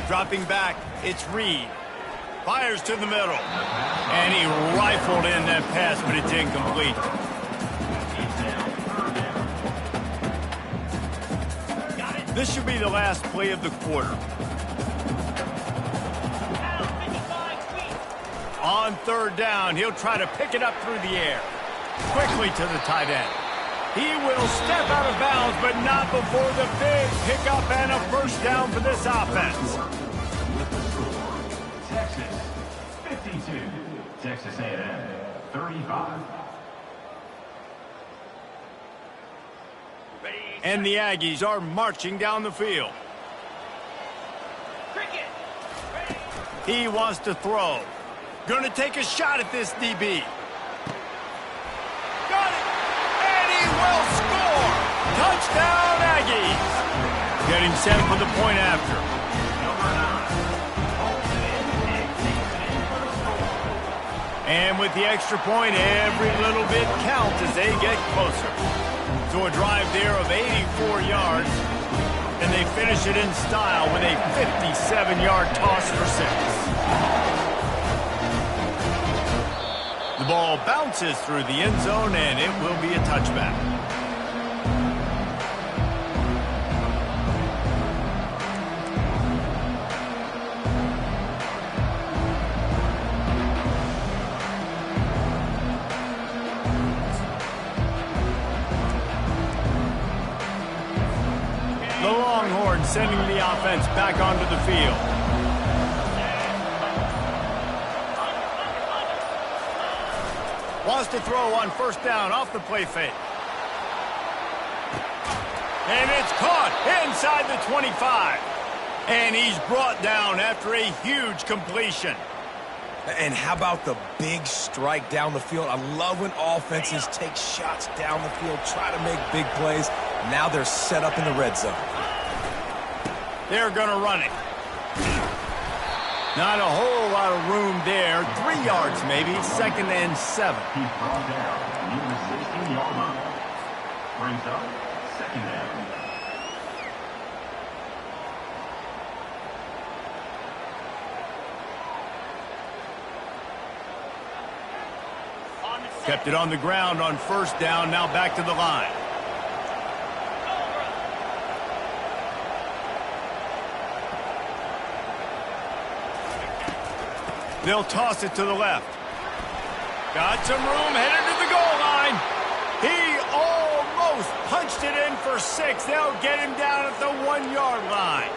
Dropping back, it's Reed. Fires to the middle. And he rifled in that pass, but it's incomplete. This should be the last play of the quarter. On third down, he'll try to pick it up through the air. Quickly to the tight end. He will step out of bounds, but not before the big pickup and a first down for this offense. Texas A&M, 35. And the Aggies are marching down the field. He wants to throw. Gonna take a shot at this DB. Got it! And he will score! Touchdown, Aggies! Getting set for the point after. And with the extra point, every little bit counts as they get closer. To a drive there of 84 yards, and they finish it in style with a 57-yard toss for 6. The ball bounces through the end zone, and it will be a touchback. Sending the offense back onto the field. Wants to throw on first down off the play fake. And it's caught inside the 25. And he's brought down after a huge completion. And how about the big strike down the field? I love when offenses take shots down the field, try to make big plays. Now they're set up in the red zone. They're going to run it. Not a whole lot of room there. 3 yards maybe. 2nd and 7. He's brought down near the 16-yard line. Brings up 2nd down. Kept it on the ground on first down. Now back to the line. They'll toss it to the left. Got some room, headed to the goal line. He almost punched it in for 6. They'll get him down at the 1-yard line.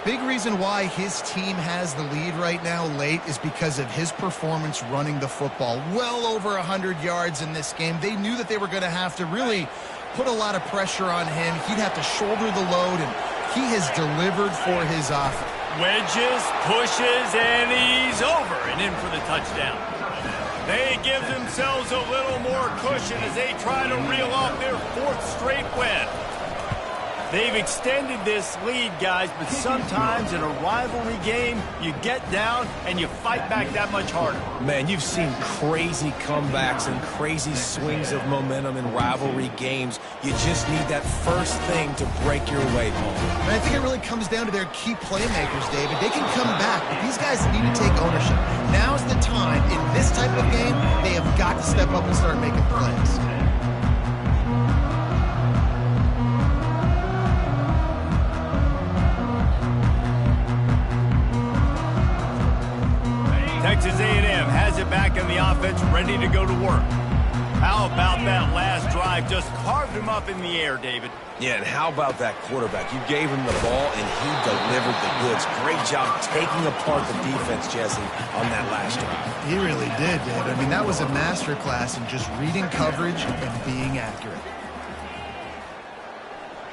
Big reason why his team has the lead right now late is because of his performance running the football. Well over 100 yards in this game. They knew that they were going to have to really put a lot of pressure on him. He'd have to shoulder the load, and he has delivered for his offense. Wedges, pushes, and he's over and in for the touchdown. They give themselves a little more cushion as they try to reel off their 4th straight win. They've extended this lead, guys, but sometimes in a rivalry game, you get down and you fight back that much harder. Man, you've seen crazy comebacks and crazy swings of momentum in rivalry games. You just need that first thing to break your way, Paul. And I think it really comes down to their key playmakers, David. They can come back, but these guys need to take ownership. Now's the time. In this type of game, they have got to step up and start making plays. Texas A&M has it back in the offense, ready to go to work. How about that last drive? Just carved him up in the air, David. Yeah, and how about that quarterback? You gave him the ball, and he delivered the goods. Great job taking apart the defense, Jesse, on that last drive. He really did, David. I mean, that was a masterclass in just reading coverage and being accurate.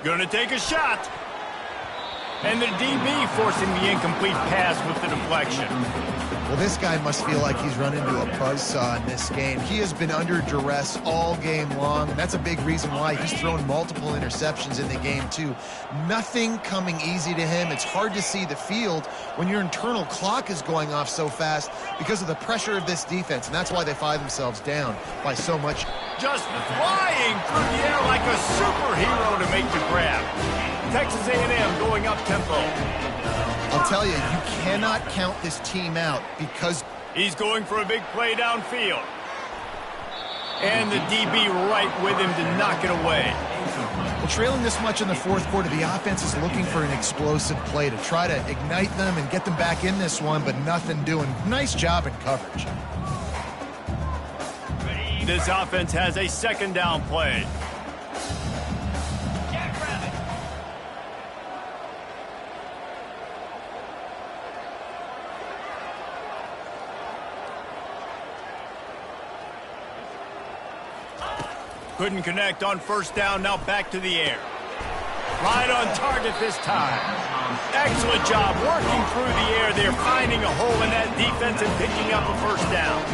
Gonna take a shot. And the DB forcing the incomplete pass with the deflection. Well, this guy must feel like he's run into a buzzsaw in this game. He has been under duress all game long, and that's a big reason why he's thrown multiple interceptions in the game, too. Nothing coming easy to him. It's hard to see the field when your internal clock is going off so fast because of the pressure of this defense, and that's why they find themselves down by so much. Just flying through the air like a superhero to make the grab. Texas A&M going up tempo. I'll tell you, you cannot count this team out because he's going for a big play downfield. And the DB right with him to knock it away. Well, trailing this much in the fourth quarter, the offense is looking for an explosive play to try to ignite them and get them back in this one, but nothing doing. Nice job in coverage. This offense has a second down play. Couldn't connect on first down, now back to the air. Right on target this time. Excellent job working through the air. They're finding a hole in that defense and picking up a first down.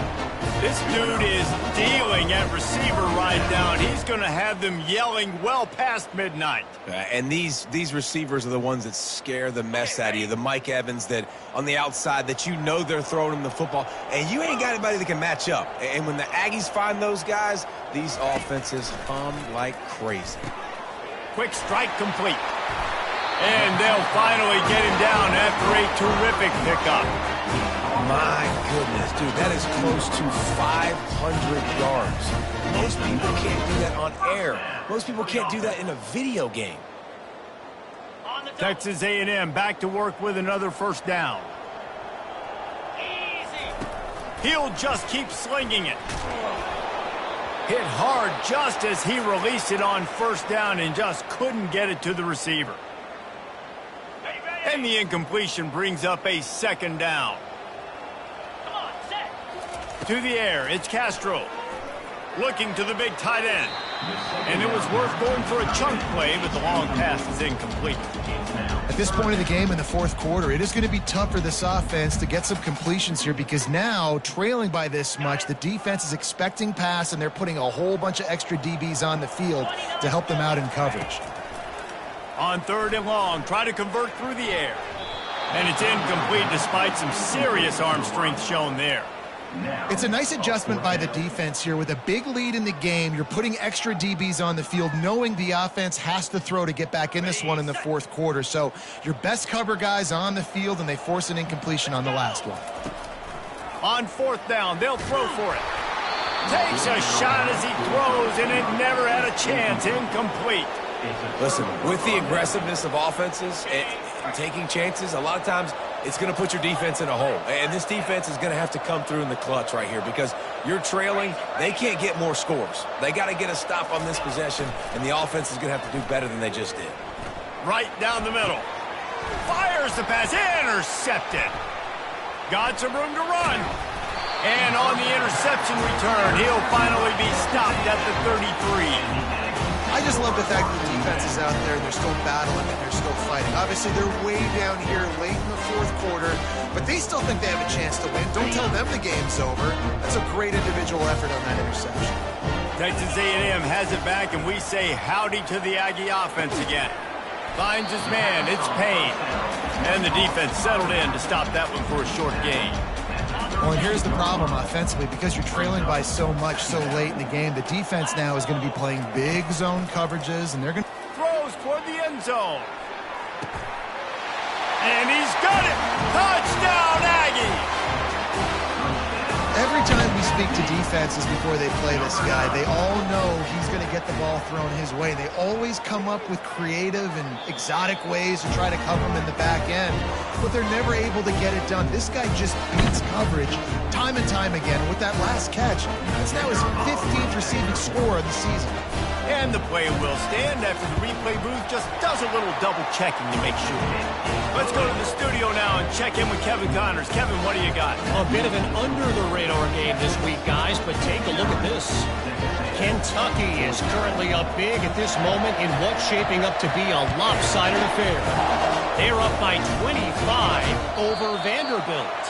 This dude is dealing at receiver right now, and he's going to have them yelling well past midnight. And these receivers are the ones that scare the mess out of you. The Mike Evans that on the outside that you know they're throwing him the football, and you ain't got anybody that can match up. And when the Aggies find those guys, these offenses hum like crazy. Quick strike complete. And they'll finally get him down after a terrific pickup. My goodness, dude, that is close to 500 yards. Most people can't do that on air. Most people can't do that in a video game. Texas A&M back to work with another first down. He'll just keep slinging it. Hit hard just as he released it on first down and just couldn't get it to the receiver. And the incompletion brings up a second down. To the air, it's Castro. Looking to the big tight end. And it was worth going for a chunk play, but the long pass is incomplete. At this point of the game in the fourth quarter, it is going to be tough for this offense to get some completions here because now, trailing by this much, the defense is expecting pass, and they're putting a whole bunch of extra DBs on the field to help them out in coverage. On third and long, try to convert through the air. And it's incomplete despite some serious arm strength shown there. It's a nice adjustment by the defense here. With a big lead in the game, you're putting extra DBs on the field, knowing the offense has to throw to get back in this one in the fourth quarter. So your best cover guys on the field, and they force an incompletion on the last one. On fourth down, they'll throw for it. Takes a shot as he throws, and it never had a chance. Incomplete. Listen, with the aggressiveness of offenses and taking chances, a lot of times it's going to put your defense in a hole. And this defense is going to have to come through in the clutch right here because you're trailing. They can't get more scores. They got to get a stop on this possession, and the offense is going to have to do better than they just did. Right down the middle. Fires the pass. Intercepted. Got some room to run. And on the interception return, he'll finally be stopped at the 33. I just love the fact that the defense is out there, they're still battling, and they're still fighting. Obviously, they're way down here late in the fourth quarter, but they still think they have a chance to win. Don't tell them the game's over. That's a great individual effort on that interception. Texas A&M has it back, and we say howdy to the Aggie offense again. Finds his man, it's Payne. And the defense settled in to stop that one for a short gain. Well, and here's the problem offensively. Because you're trailing by so much so late in the game, the defense now is going to be playing big zone coverages, and they're going to... Throws toward the end zone. And he's got it! Touchdown, Aggie! Every time we speak to defenses before they play this guy. They all know he's going to get the ball thrown his way. They always come up with creative and exotic ways to try to cover him in the back end, but they're never able to get it done. This guy just beats coverage time and time again. With that last catch, that's now his 15th receiving score of the season. And the play will stand after the replay booth just does a little double checking to make sure. Let's go to the studio now and check in with Kevin Connors. Kevin, what do you got? A bit of an under-the-radar game this week, guys, but take a look at this. Kentucky is currently up big at this moment in what's shaping up to be a lopsided affair. They're up by 25 over Vanderbilt.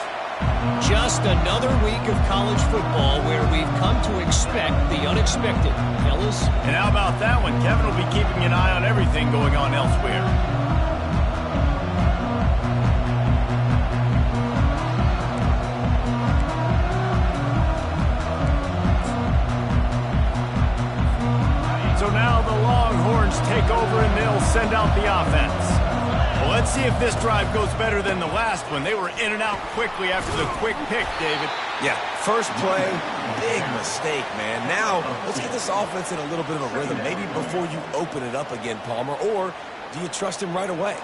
Just another week of college football where we've come to expect the unexpected, fellas. And how about that one? Kevin will be keeping an eye on everything going on elsewhere. So now the Longhorns take over and they'll send out the offense. Well, let's see if this drive goes better than the last one. They were in and out quickly after the quick pick, David. Yeah, first play, big mistake, man. Now, let's get this offense in a little bit of a rhythm. Maybe before you open it up again, Palmer, or do you trust him right away?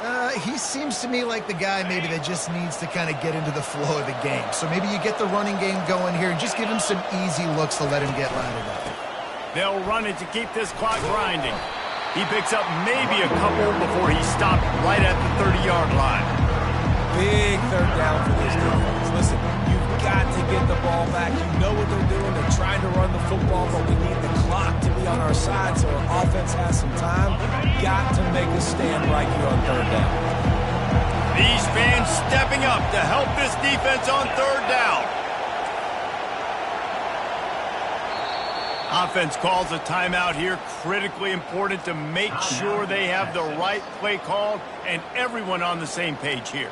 He seems to me like the guy maybe that just needs to kind of get into the flow of the game. So maybe you get the running game going here and just give him some easy looks to let him get lathered up. They'll run it to keep this clock grinding. He picks up maybe a couple before he stopped right at the 30-yard line. Big third down for this defense. Listen, you've got to get the ball back. You know what they're doing. They're trying to run the football, but we need the clock to be on our side so our offense has some time. Got to make a stand right here on third down. These fans stepping up to help this defense on third down. Offense calls a timeout here. Critically important to make sure they have the right play call and everyone on the same page here.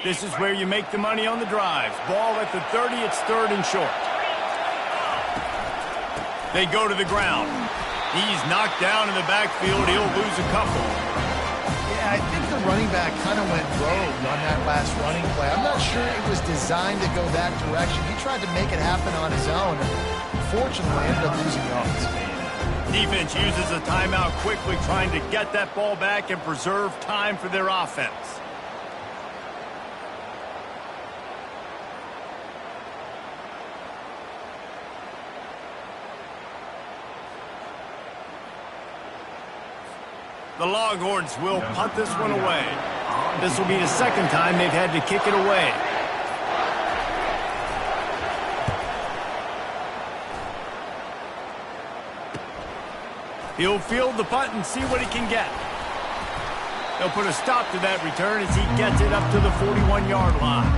This is where you make the money on the drives. Ball at the 30, it's third and short. They go to the ground. He's knocked down in the backfield. He'll lose a couple. Yeah, I think the running back kind of went rogue on that last running play. I'm not sure it was designed to go that direction. He tried to make it happen on his own, and unfortunately ended up losing yards. Defense uses a timeout quickly, trying to get that ball back and preserve time for their offense. The Longhorns will punt this one away. This will be the second time they've had to kick it away. He'll field the punt and see what he can get. They'll put a stop to that return as he gets it up to the 41-yard line.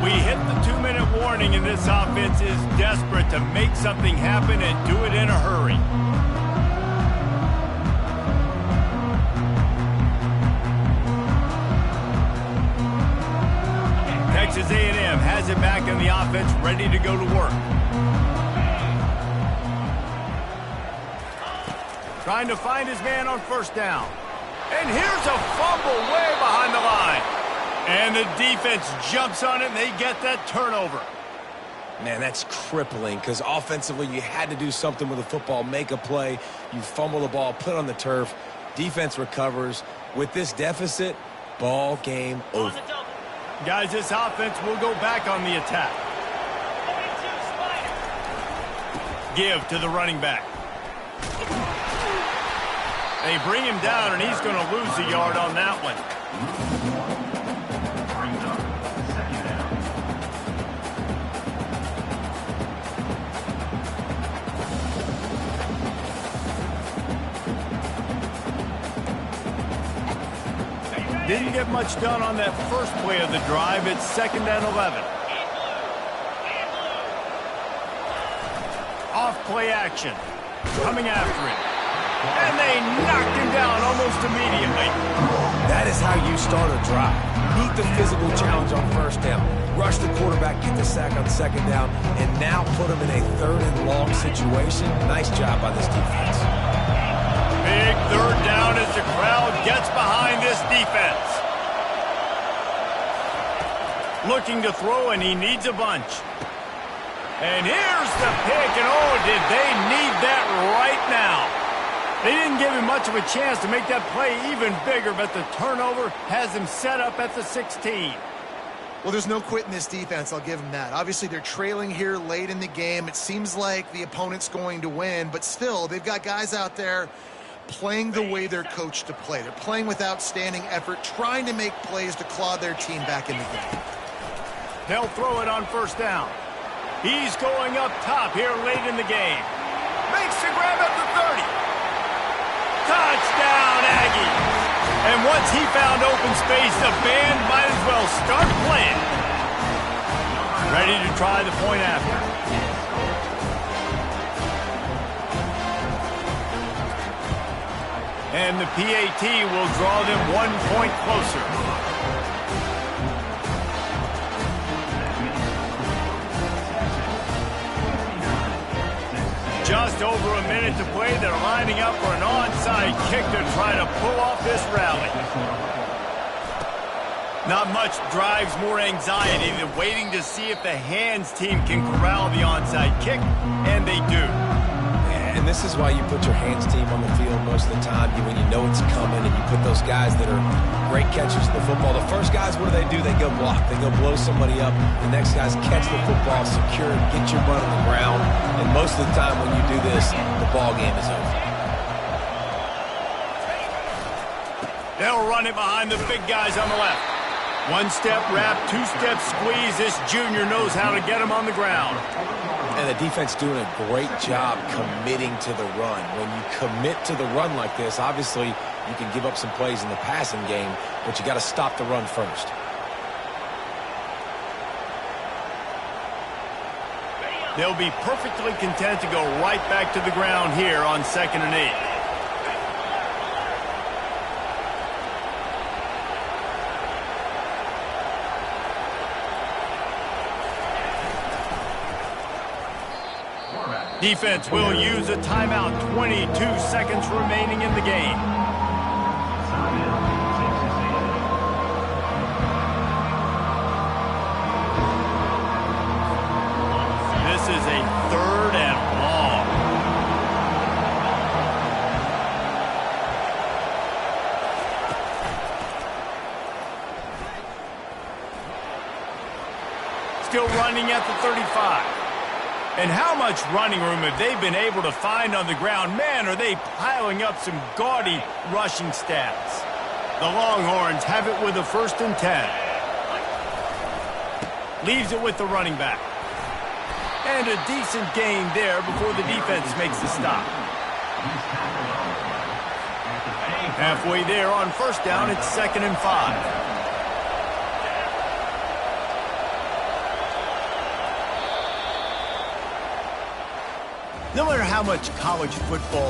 We hit the 2-minute warning, and this offense is desperate to make something happen and do it in a hurry. Texas A&M has it back in the offense, ready to go to work. Trying to find his man on first down. And here's a fumble way behind the line. And the defense jumps on it, and they get that turnover. Man, that's crippling because offensively you had to do something with the football, make a play. You fumble the ball, put it on the turf. Defense recovers. With this deficit, ball game over. Guys, this offense will go back on the attack. Give to the running back. They bring him down, and he's going to lose a yard on that one. Brings up second down. Didn't get much done on that first play of the drive. It's second and 11. Off play action. Coming after it. And they knocked him down almost immediately. That is how you start a drive. Meet the physical challenge on first down. Rush the quarterback, get the sack on second down, and now put him in a third and long situation. Nice job by this defense. Big third down as the crowd gets behind this defense. Looking to throw, and he needs a bunch. And here's the pick, and oh, did they need that right now. They didn't give him much of a chance to make that play even bigger, but the turnover has him set up at the 16. Well, there's no quit in this defense, I'll give them that. Obviously, they're trailing here late in the game. It seems like the opponent's going to win, but still, they've got guys out there playing the way they're coached to play. They're playing with outstanding effort, trying to make plays to claw their team back in the game. They'll throw it on first down. He's going up top here late in the game. Makes the grab at the 30. Touchdown, Aggies! And once he found open space, the band might as well start playing. Ready to try the point after. And the PAT will draw them 1 point closer. Just over a minute to play. They're lining up for an onside kick to try to pull off this rally. Not much drives more anxiety than waiting to see if the hands team can corral the onside kick, and they do. And this is why you put your hands team on the field most of the time when you know it's coming, and you put those guys that are great catchers of the football. The first guys, what do? They go block. They go blow somebody up. The next guys catch the football, secure it, get your butt on the ground. And most of the time when you do this, the ball game is over. They'll run it behind the big guys on the left. One-step wrap, two-step squeeze. This junior knows how to get him on the ground. And the defense doing a great job committing to the run. When you commit to the run like this, obviously you can give up some plays in the passing game, but you got to stop the run first. They'll be perfectly content to go right back to the ground here on 2nd and 8. Defense will use a timeout. 22 seconds remaining in the game. This is a 3rd and long. Still running at the 35. And how much running room have they been able to find on the ground? Man, are they piling up some gaudy rushing stats. The Longhorns have it with a 1st and 10. Leaves it with the running back. And a decent gain there before the defense makes the stop. Halfway there on 1st down, it's 2nd and 5. No matter how much college football